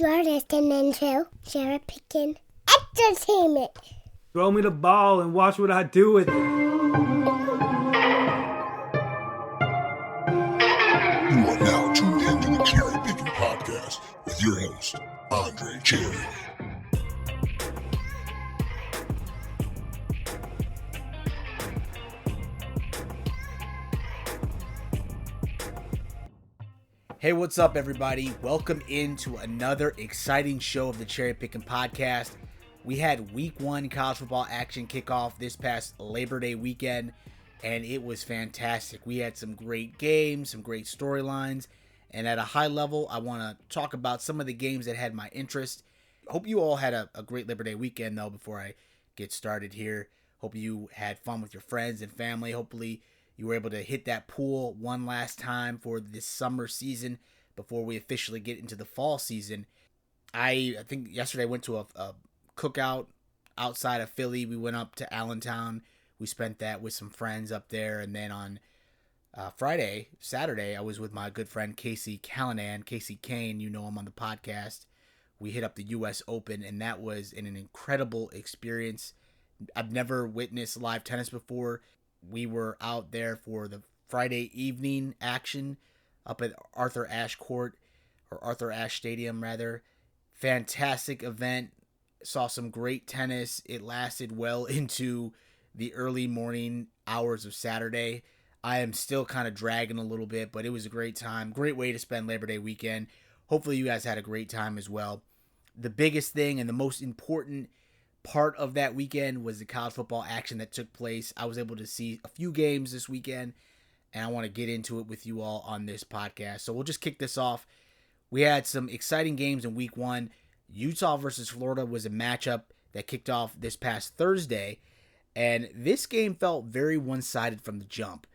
You're listening to CherryPickin Entertainment. Throw me the ball and watch what I do with it. You are now tuned into the Cherry Pickin Podcast with your host, Andre Cherry. Hey, what's up, everybody? Welcome into another exciting show of the CherryPickin Podcast. We had Week 1 college football action kickoff this past Labor Day weekend, and it was fantastic. We had some great games, some great storylines, and at a high level, I want to talk about some of the games that had my interest. Hope you all had a great Labor Day weekend, though, before I get started here. Hope you had fun with your friends and family. Hopefully, you were able to hit that pool one last time for this summer season before we officially get into the fall season. I think yesterday I went to a cookout outside of Philly. We went up to Allentown. We spent that with some friends up there. And then on Saturday, I was with my good friend Casey Callanan, Casey Kane. You know him on the podcast. We hit up the U.S. Open, and that was an incredible experience. I've never witnessed live tennis before. We were out there for the Friday evening action up at Arthur Ashe Stadium, rather. Fantastic event. Saw some great tennis. It lasted well into the early morning hours of Saturday. I am still kind of dragging a little bit, but it was a great time. Great way to spend Labor Day weekend. Hopefully you guys had a great time as well. The biggest thing and the most important part of that weekend was the college football action that took place. I was able to see a few games this weekend, and I want to get into it with you all on this podcast. So we'll just kick this off. We had some exciting games in Week 1. Utah versus Florida was a matchup that kicked off this past Thursday, and this game felt very one-sided from the jump.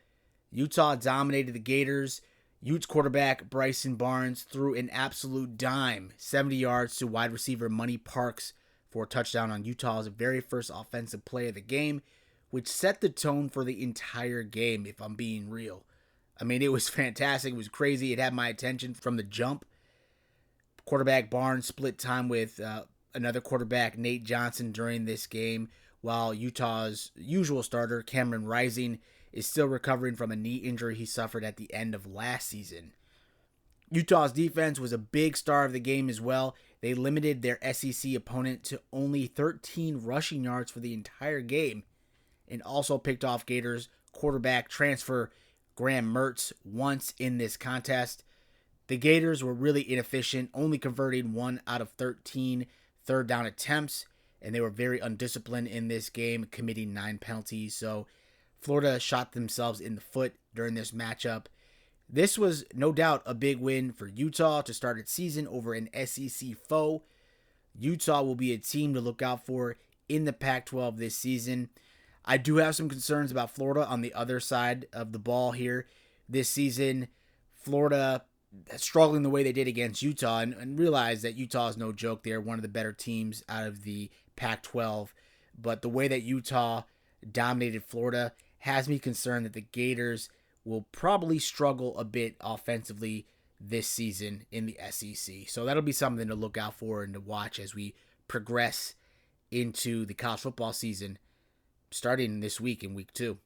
Utah dominated the Gators. Utes quarterback Bryson Barnes threw an absolute dime, 70 yards to wide receiver Money Parks for a touchdown on Utah's very first offensive play of the game, which set the tone for the entire game, if I'm being real. I mean, it was fantastic. It was crazy. It had my attention from the jump. Quarterback Barnes split time with another quarterback, Nate Johnson, during this game, while Utah's usual starter, Cameron Rising, is still recovering from a knee injury he suffered at the end of last season. Utah's defense was a big star of the game as well. They limited their SEC opponent to only 13 rushing yards for the entire game, and also picked off Gators quarterback transfer Graham Mertz once in this contest. The Gators were really inefficient, only converting 1 out of 13 third down attempts, and they were very undisciplined in this game, committing 9 penalties. So Florida shot themselves in the foot during this matchup. This was no doubt a big win for Utah to start its season over an SEC foe. Utah will be a team to look out for in the Pac-12 this season. I do have some concerns about Florida on the other side of the ball here this season. Florida struggling the way they did against Utah, and realize that Utah is no joke. They're one of the better teams out of the Pac-12. But the way that Utah dominated Florida has me concerned that the Gators will probably struggle a bit offensively this season in the SEC. So that'll be something to look out for and to watch as we progress into the college football season starting this week in Week 2.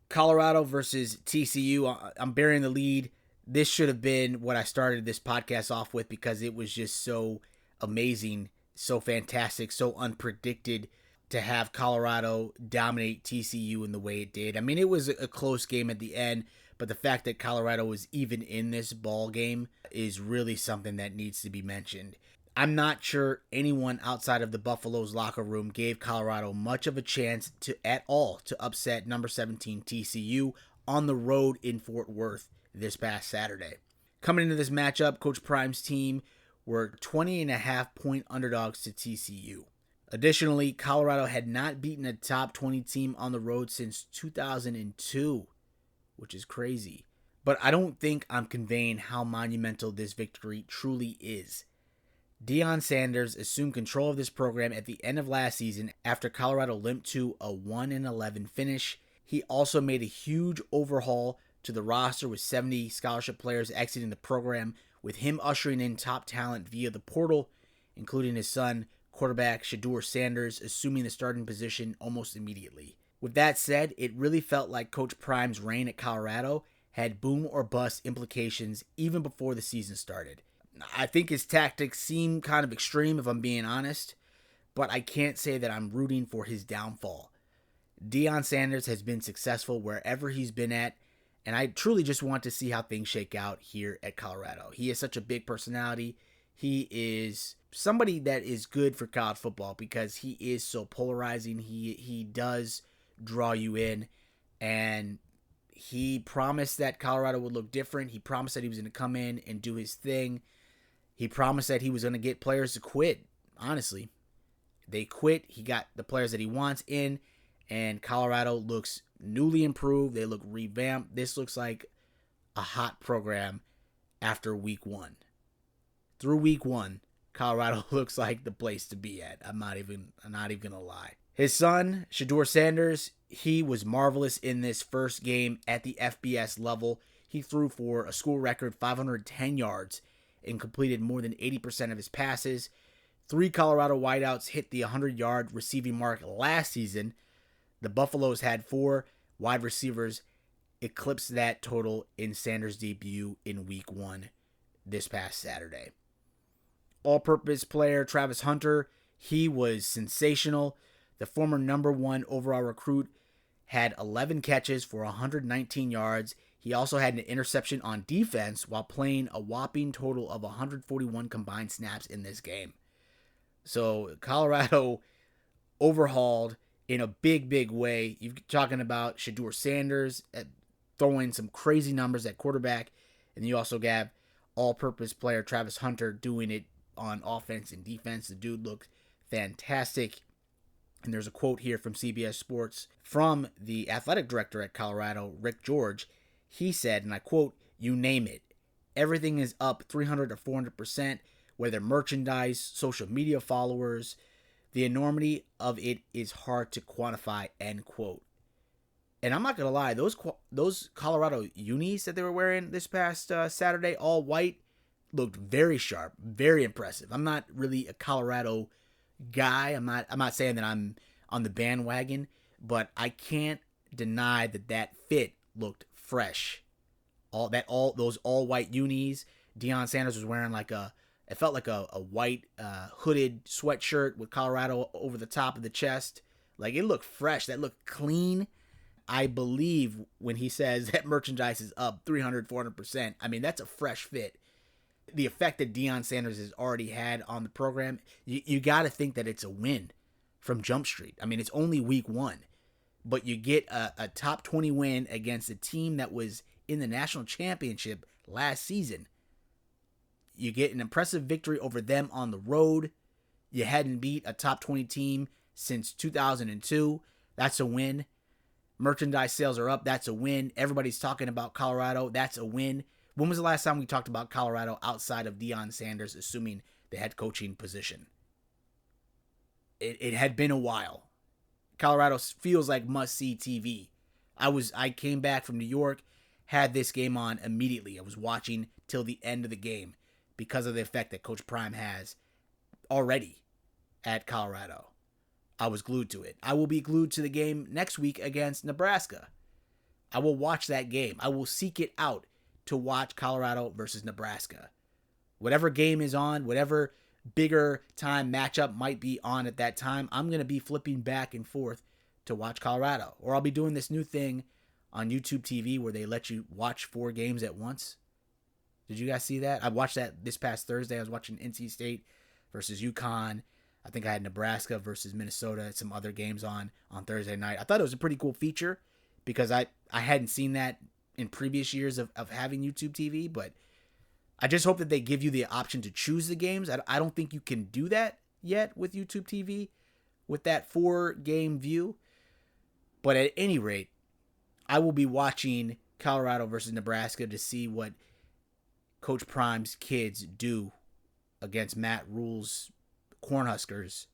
Colorado versus TCU. I'm bearing the lead. This should have been what I started this podcast off with because it was just so amazing, so fantastic, so unpredicted to have Colorado dominate TCU in the way it did. I mean, it was a close game at the end, but the fact that Colorado was even in this ball game is really something that needs to be mentioned. I'm not sure anyone outside of the Buffalo's locker room gave Colorado much of a chance at all to upset number 17 TCU on the road in Fort Worth this past Saturday. Coming into this matchup, Coach Prime's team were 20.5-point underdogs to TCU. Additionally, Colorado had not beaten a top 20 team on the road since 2002, which is crazy. But I don't think I'm conveying how monumental this victory truly is. Deion Sanders assumed control of this program at the end of last season after Colorado limped to a 1-11 finish. He also made a huge overhaul to the roster with 70 scholarship players exiting the program with him ushering in top talent via the portal, including his son, quarterback Shedeur Sanders, assuming the starting position almost immediately. With that said, it really felt like Coach Prime's reign at Colorado had boom or bust implications even before the season started. I think his tactics seem kind of extreme, if I'm being honest, but I can't say that I'm rooting for his downfall. Deion Sanders has been successful wherever he's been at, and I truly just want to see how things shake out here at Colorado. He is such a big personality. He is somebody that is good for college football because he is so polarizing. He does draw you in, and he promised that Colorado would look different. He promised that he was going to come in and do his thing. He promised that he was going to get players to quit. Honestly, they quit. He got the players that he wants in, and Colorado looks newly improved. They look revamped. This looks like a hot program after week one. Through week one, Colorado looks like the place to be at. I'm not even gonna lie. His son, Shedeur Sanders, he was marvelous in this first game at the FBS level. He threw for a school record 510 yards and completed more than 80% of his passes. 3 Colorado wideouts hit the 100-yard receiving mark last season. The Buffaloes had 4 wide receivers eclipse that total in Sanders' debut in week 1 this past Saturday. All-purpose player Travis Hunter, he was sensational. The former number 1 overall recruit had 11 catches for 119 yards. He also had an interception on defense while playing a whopping total of 141 combined snaps in this game. So Colorado overhauled in a big way. You're talking about Shedeur Sanders throwing some crazy numbers at quarterback, and you also have all-purpose player Travis Hunter doing it on offense and defense. The dude looked fantastic. And there's a quote here from CBS Sports from the athletic director at Colorado, Rick George. He said, and I quote, "You name it. Everything is up 300 to 400%, whether merchandise, social media followers. The enormity of it is hard to quantify," end quote. And I'm not going to lie, those Colorado unis that they were wearing this past Saturday, all white, looked very sharp, very impressive. I'm not really a Colorado guy. I'm not saying that I'm on the bandwagon, but I can't deny that fit looked fresh. All those all white unis. Deion Sanders was wearing it felt like a white hooded sweatshirt with Colorado over the top of the chest. Like, it looked fresh. That looked clean. I believe when he says that merchandise is up 300, 400%, I mean, that's a fresh fit. The effect that Deion Sanders has already had on the program, you got to think that it's a win from Jump Street. I mean, it's only week 1, but you get a top 20 win against a team that was in the national championship last season. You get an impressive victory over them on the road. You hadn't beat a top 20 team since 2002. That's a win. Merchandise sales are up. That's a win. Everybody's talking about Colorado. That's a win. When was the last time we talked about Colorado outside of Deion Sanders assuming the head coaching position? It had been a while. Colorado feels like must-see TV. I came back from New York, had this game on immediately. I was watching till the end of the game because of the effect that Coach Prime has already at Colorado. I was glued to it. I will be glued to the game next week against Nebraska. I will watch that game. I will seek it out to watch Colorado versus Nebraska. Whatever game is on, whatever bigger time matchup might be on at that time, I'm going to be flipping back and forth to watch Colorado. Or I'll be doing this new thing on YouTube TV where they let you watch 4 games at once. Did you guys see that? I watched that this past Thursday. I was watching NC State versus UConn. I think I had Nebraska versus Minnesota, some other games on Thursday night. I thought it was a pretty cool feature because I hadn't seen that in previous years of having YouTube TV, but I just hope that they give you the option to choose the games. I don't think you can do that yet with YouTube TV with that 4-game view. But at any rate, I will be watching Colorado versus Nebraska to see what Coach Prime's kids do against Matt Rule's Cornhuskers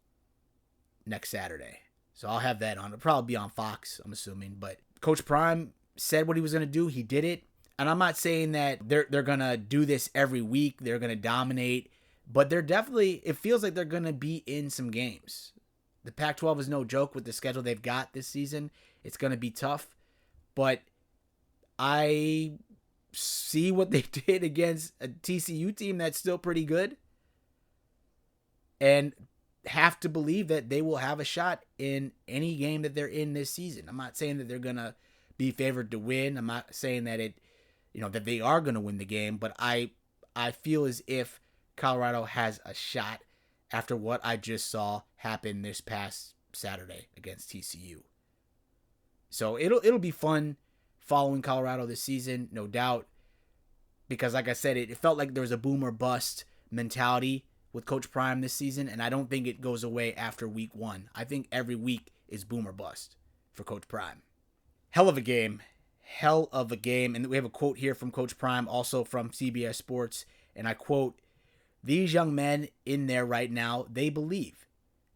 next Saturday. So I'll have that on. It'll probably be on Fox, I'm assuming. But Coach Prime said what he was going to do. He did it. And I'm not saying that they're going to do this every week. They're going to dominate. But they're definitely, it feels like they're going to be in some games. The Pac-12 is no joke with the schedule they've got this season. It's going to be tough. But I see what they did against a TCU team that's still pretty good. And have to believe that they will have a shot in any game that they're in this season. I'm not saying that they're going to be favored to win. I'm not saying that that they are going to win the game, but I feel as if Colorado has a shot after what I just saw happen this past Saturday against TCU. So it'll be fun following Colorado this season, no doubt, because like I said, it felt like there was a boom or bust mentality with Coach Prime this season, and I don't think it goes away after week 1. I think every week is boom or bust for Coach Prime. Hell of a game. And we have a quote here from Coach Prime, also from CBS Sports, and I quote, "These young men in there right now, they believe.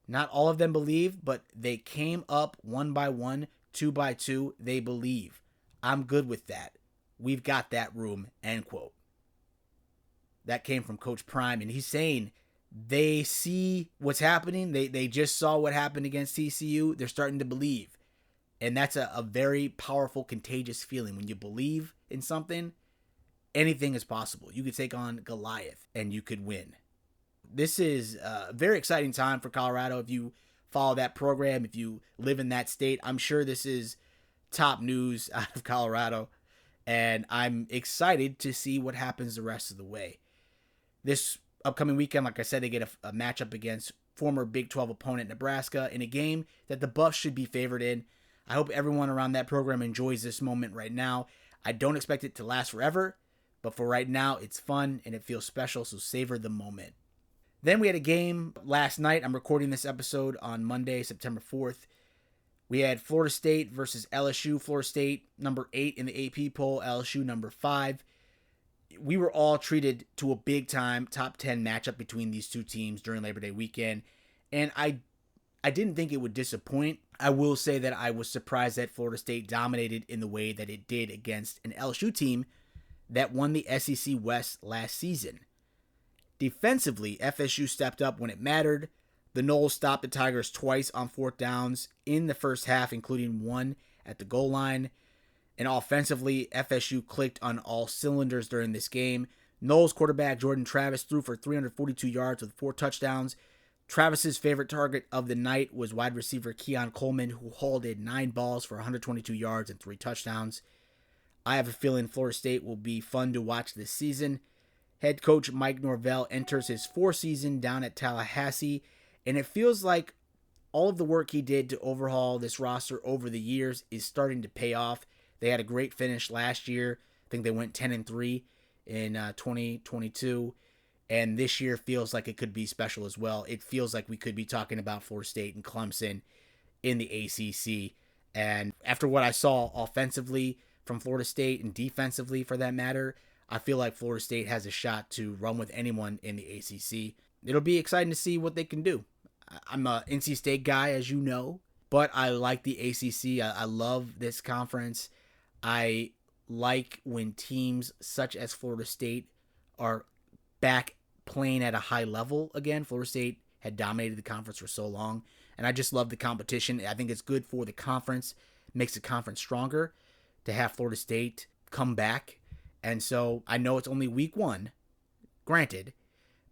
Not all of them believe, but they came up one by one, two by two. They believe. I'm good with that. We've got that room," end quote. That came from Coach Prime, and he's saying they see what's happening. They just saw what happened against TCU. They're starting to believe. And that's a very powerful, contagious feeling. When you believe in something, anything is possible. You could take on Goliath, and you could win. This is a very exciting time for Colorado. If you follow that program, if you live in that state, I'm sure this is top news out of Colorado. And I'm excited to see what happens the rest of the way. This upcoming weekend, like I said, they get a matchup against former Big 12 opponent Nebraska in a game that the Buffs should be favored in. I hope everyone around that program enjoys this moment right now. I don't expect it to last forever, but for right now, it's fun and it feels special, so savor the moment. Then we had a game last night. I'm recording this episode on Monday, September 4th. We had Florida State versus LSU. Florida State, number 8 in the AP poll. LSU, number 5. We were all treated to a big-time top 10 matchup between these two teams during Labor Day weekend. And I didn't think it would disappoint. I will say that I was surprised that Florida State dominated in the way that it did against an LSU team that won the SEC West last season. Defensively, FSU stepped up when it mattered. The Noles stopped the Tigers twice on 4th downs in the first half, including one at the goal line. And offensively, FSU clicked on all cylinders during this game. Noles quarterback Jordan Travis threw for 342 yards with 4 touchdowns. Travis's favorite target of the night was wide receiver Keon Coleman, who hauled in 9 balls for 122 yards and 3 touchdowns. I have a feeling Florida State will be fun to watch this season. Head coach Mike Norvell enters his 4th season down at Tallahassee, and it feels like all of the work he did to overhaul this roster over the years is starting to pay off. They had a great finish last year. I think they went 10-3 in 2022. And this year feels like it could be special as well. It feels like we could be talking about Florida State and Clemson in the ACC. And after what I saw offensively from Florida State and defensively for that matter, I feel like Florida State has a shot to run with anyone in the ACC. It'll be exciting to see what they can do. I'm a NC State guy, as you know, but I like the ACC. I love this conference. I like when teams such as Florida State are back playing at a high level again. Florida State had dominated the conference for so long, and I just love the competition. I think it's good for the conference, makes the conference stronger to have Florida State come back. And so I know it's only week 1, granted,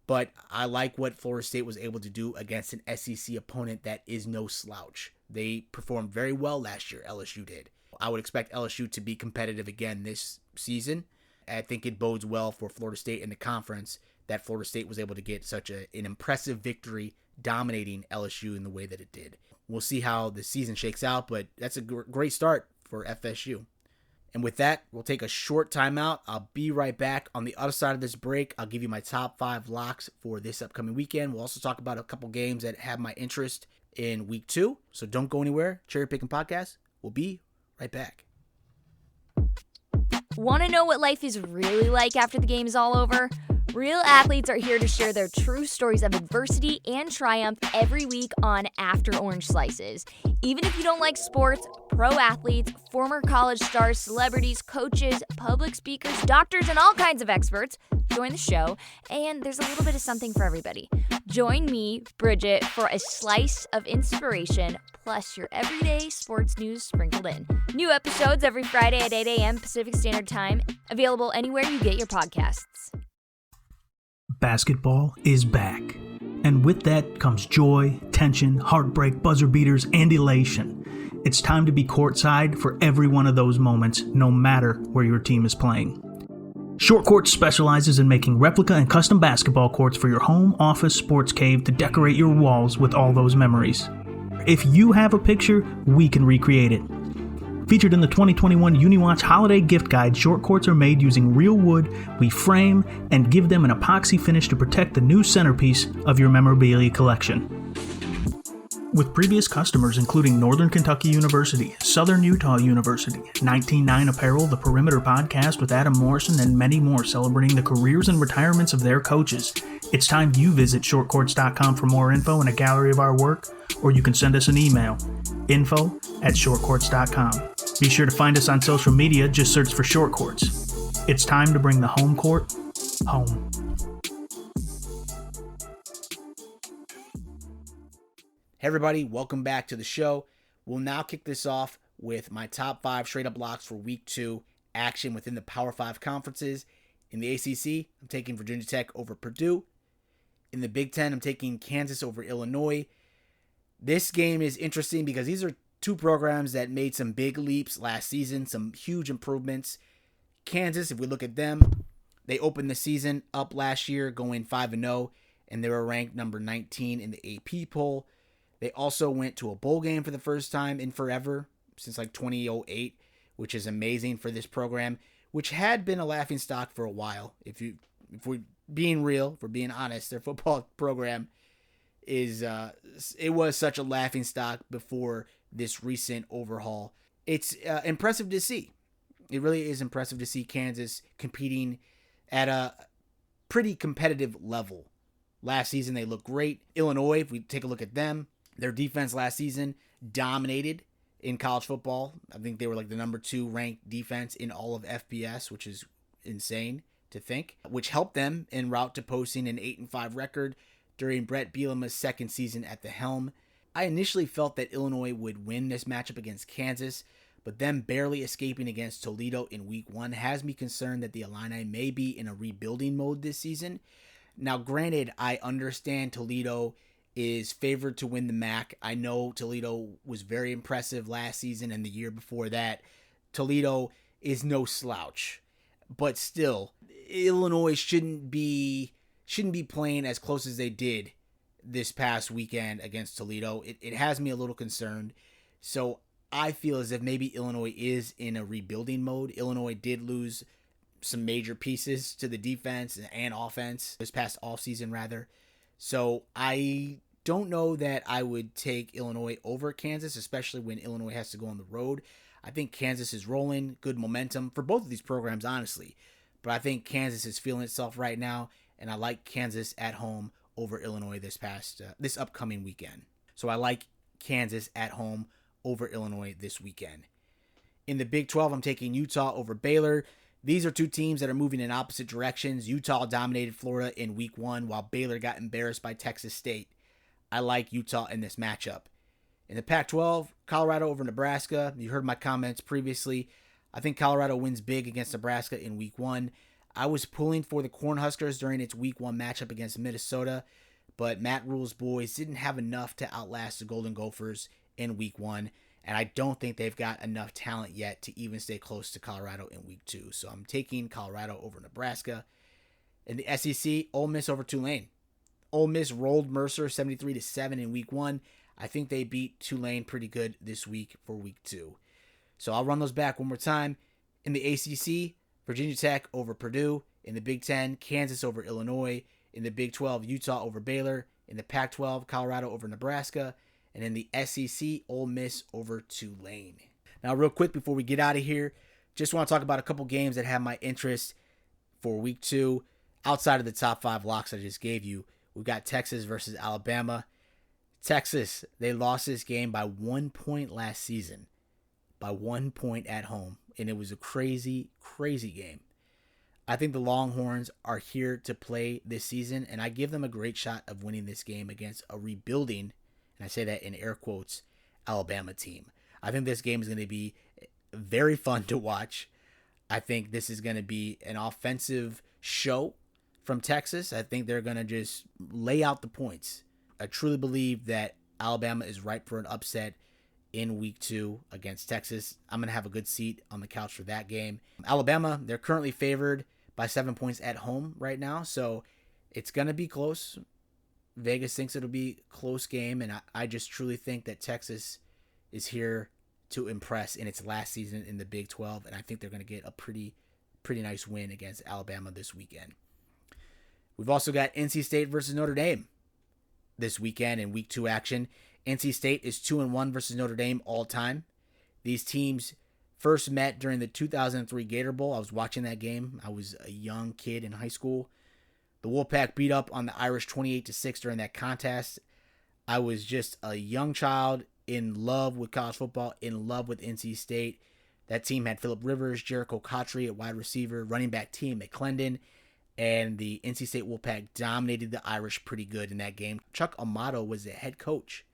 but I like what Florida State was able to do against an SEC opponent that is no slouch. They performed very well last year, LSU did. I would expect LSU to be competitive again this season. I think it bodes well for Florida State in the conference that Florida State was able to get such an impressive victory dominating LSU in the way that it did. We'll see how the season shakes out, but that's a great start for FSU. And with that, we'll take a short timeout. I'll be right back. On the other side of this break, I'll give you my top 5 locks for this upcoming weekend. We'll also talk about a couple games that have my interest in week 2. So don't go anywhere. Cherry Pickin' Podcast. We'll be right back. Want to know what life is really like after the game is all over? Real athletes are here to share their true stories of adversity and triumph every week on After Orange Slices. Even if you don't like sports, pro athletes, former college stars, celebrities, coaches, public speakers, doctors, and all kinds of experts join the show, and there's a little bit of something for everybody. Join me, Bridget, for a slice of inspiration, plus your everyday sports news sprinkled in. New episodes every Friday at 8 a.m. Pacific Standard Time, available anywhere you get your podcasts. Basketball is back. And with that comes joy, tension, heartbreak, buzzer beaters, and elation. It's time to be courtside for every one of those moments, no matter where your team is playing. Short Court specializes in making replica and custom basketball courts for your home, office, sports cave to decorate your walls with all those memories. If you have a picture, we can recreate it. Featured in the 2021 UniWatch Holiday Gift Guide, short courts are made using real wood. We frame and give them an epoxy finish to protect the new centerpiece of your memorabilia collection. With previous customers including Northern Kentucky University, Southern Utah University, 199 Apparel, the Perimeter Podcast with Adam Morrison, and many more celebrating the careers and retirements of their coaches, it's time you visit shortcourts.com for more info and a gallery of our work, or you can send us an email, info@shortcourts.com. Be sure to find us on social media, just search for Short Courts. It's time to bring the home court home. Hey everybody, welcome back to the show. We'll now kick this off with my top 5 straight-up locks for Week 2 action within the Power 5 conferences. In the ACC, I'm taking Virginia Tech over Purdue. In the Big Ten, I'm taking Kansas over Illinois. This game is interesting because these are two programs that made some big leaps last season, some huge improvements. Kansas, if we look at them, they opened the season up last year going 5-0, and they were ranked number 19 in the AP poll. They also went to a bowl game for the first time in forever, since like 2008, which is amazing for this program, which had been a laughingstock for a while. If we're being real, if we're being honest, their football program it was such a laughingstock before this recent overhaul. It's impressive to see. It really is impressive to see Kansas competing at a pretty competitive level. Last season, they looked great. Illinois, if we take a look at them, their defense last season dominated in college football. I think they were like the number 2 ranked defense in all of FBS, which is insane to think, which helped them en route to posting an 8-5 record during Brett Bielema's second season at the helm. I initially felt that Illinois would win this matchup against Kansas, but them barely escaping against Toledo in Week 1 has me concerned that the Illini may be in a rebuilding mode this season. Now, granted, I understand Toledo is favored to win the MAC. I know Toledo was very impressive last season and the year before that. Toledo is no slouch, but still, Illinois shouldn't be playing as close as they did this past weekend against Toledo. It has me a little concerned. So I feel as if maybe Illinois is in a rebuilding mode. Illinois did lose some major pieces to the defense and offense this past offseason, rather. So I don't know that I would take Illinois over Kansas, especially when Illinois has to go on the road. I think Kansas is rolling, good momentum for both of these programs, honestly. But I think Kansas is feeling itself right now, and I like Kansas at home over Illinois this upcoming weekend. So I like Kansas at home over Illinois this weekend. In the Big 12, I'm taking Utah over Baylor. These are two teams that are moving in opposite directions. Utah dominated Florida in Week 1, while Baylor got embarrassed by Texas State. I like Utah in this matchup. In the Pac-12, Colorado over Nebraska. You heard my comments previously. I think Colorado wins big against Nebraska in Week 1. I was pulling for the Cornhuskers during its Week 1 matchup against Minnesota, but Matt Rule's boys didn't have enough to outlast the Golden Gophers in Week 1, and I don't think they've got enough talent yet to even stay close to Colorado in Week 2. So I'm taking Colorado over Nebraska. In the SEC, Ole Miss over Tulane. Ole Miss rolled Mercer 73-7 in Week 1. I think they beat Tulane pretty good this week for Week 2. So I'll run those back one more time. In the ACC, Virginia Tech over Purdue. In the Big Ten, Kansas over Illinois. In the Big 12, Utah over Baylor. In the Pac-12, Colorado over Nebraska. And in the SEC, Ole Miss over Tulane. Now, real quick before we get out of here, just want to talk about a couple games that have my interest for Week 2. outside of the top 5 locks I just gave you, we've got Texas versus Alabama. Texas, they lost this game by 1 point last season. By 1 point at home. And it was a crazy, crazy game. I think the Longhorns are here to play this season, and I give them a great shot of winning this game against a rebuilding, and I say that in air quotes, Alabama team. I think this game is going to be very fun to watch. I think this is going to be an offensive show from Texas. I think they're going to just lay out the points. I truly believe that Alabama is ripe for an upset in week 2 against Texas. I'm going to have a good seat on the couch for that game. Alabama, they're currently favored by 7 points at home right now, so it's going to be close. Vegas thinks it'll be a close game, and I just truly think that Texas is here to impress in its last season in the Big 12, and I think they're going to get a pretty nice win against Alabama this weekend. We've also got NC State versus Notre Dame this weekend in week 2 action. NC State is 2-1 versus Notre Dame all time. These teams first met during the 2003 Gator Bowl. I was watching that game. I was a young kid in high school. The Wolfpack beat up on the Irish 28-6 during that contest. I was just a young child in love with college football, in love with NC State. That team had Phillip Rivers, Jericho Cotchery at wide receiver, running back team McClendon, and the NC State Wolfpack dominated the Irish pretty good in that game. Chuck Amato was the head coach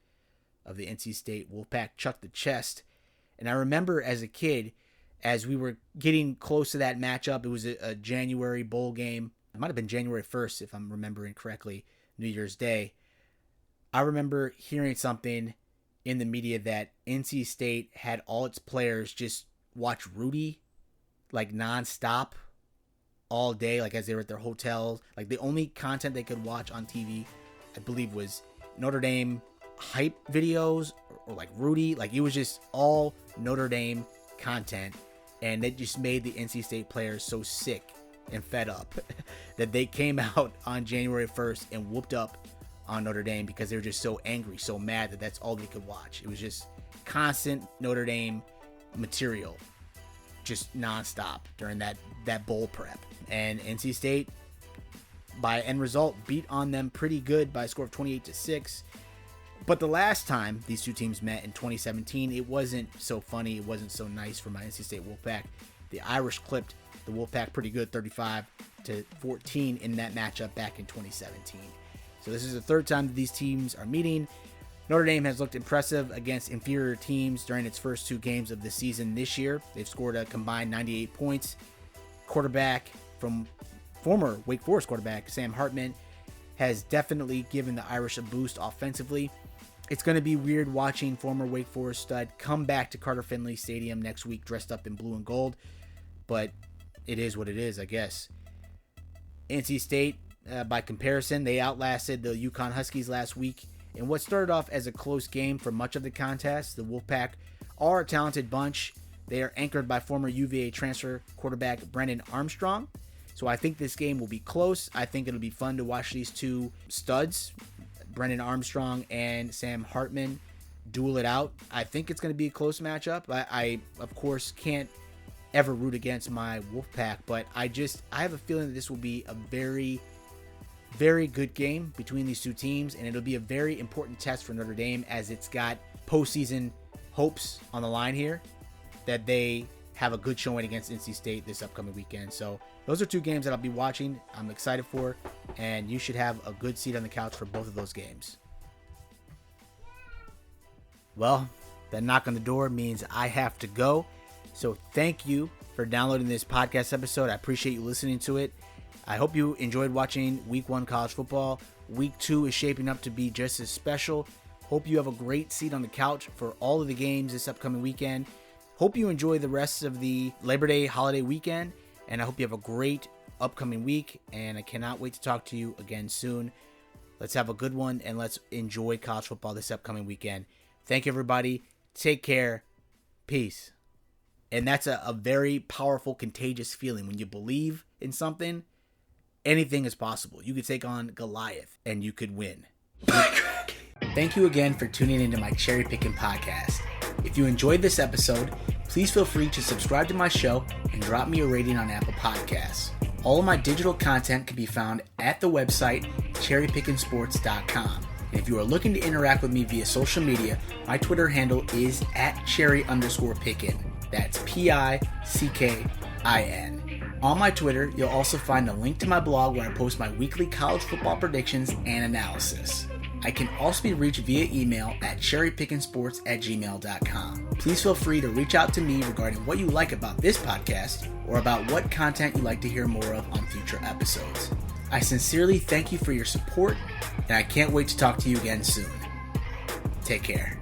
of the NC State Wolfpack, Chuck the Chest. And I remember as a kid, as we were getting close to that matchup, it was a January bowl game. It might have been January 1st, if I'm remembering correctly, New Year's Day. I remember hearing something in the media that NC State had all its players just watch Rudy like nonstop all day, like as they were at their hotels. Like the only content they could watch on TV, I believe, was Notre Dame hype videos or like Rudy. Like it was just all Notre Dame content, and it just made the NC State players so sick and fed up that they came out on January 1st and whooped up on Notre Dame because they were just so angry, so mad that that's all they could watch. It was just constant Notre Dame material, just nonstop during that bowl prep. And NC State, by end result, beat on them pretty good by a score of 28-6. But the last time these two teams met in 2017, it wasn't so funny. It wasn't so nice for my NC State Wolfpack. The Irish clipped the Wolfpack pretty good, 35-14 in that matchup back in 2017. So this is the third time that these teams are meeting. Notre Dame has looked impressive against inferior teams during its first 2 games of the season this year. They've scored a combined 98 points. Quarterback from former Wake Forest quarterback Sam Hartman has definitely given the Irish a boost offensively. It's going to be weird watching former Wake Forest stud come back to Carter Finley Stadium next week dressed up in blue and gold, but it is what it is, I guess. NC State, by comparison, they outlasted the UConn Huskies last week in what started off as a close game for much of the contest. The Wolfpack are a talented bunch. They are anchored by former UVA transfer quarterback Brendan Armstrong. So I think this game will be close. I think it'll be fun to watch these two studs, Brendan Armstrong and Sam Hartman, duel it out. I think it's going to be a close matchup. I of course, can't ever root against my Wolfpack, but I have a feeling that this will be a very, very good game between these two teams, and it'll be a very important test for Notre Dame as it's got postseason hopes on the line here that they have a good showing against NC State this upcoming weekend. So those are 2 games that I'll be watching. I'm excited for, and you should have a good seat on the couch for both of those games. Well, that knock on the door means I have to go. So thank you for downloading this podcast episode. I appreciate you listening to it. I hope you enjoyed watching Week 1 college football. Week 2 is shaping up to be just as special. Hope you have a great seat on the couch for all of the games this upcoming weekend. Hope you enjoy the rest of the Labor Day holiday weekend, and I hope you have a great upcoming week, and I cannot wait to talk to you again soon. Let's have a good one, and let's enjoy college football this upcoming weekend. Thank you, everybody. Take care. Peace. And that's a very powerful, contagious feeling. When you believe in something, anything is possible. You could take on Goliath, and you could win. Thank you again for tuning into my Cherry Pickin' podcast. If you enjoyed this episode, please feel free to subscribe to my show and drop me a rating on Apple Podcasts. All of my digital content can be found at the website CherryPickin2023.com. And if you are looking to interact with me via social media, my Twitter handle is @Cherry_Pickin. That's PICKIN. On my Twitter, you'll also find a link to my blog where I post my weekly college football predictions and analysis. I can also be reached via email at cherrypickinsports@gmail.com. Please feel free to reach out to me regarding what you like about this podcast or about what content you'd like to hear more of on future episodes. I sincerely thank you for your support, and I can't wait to talk to you again soon. Take care.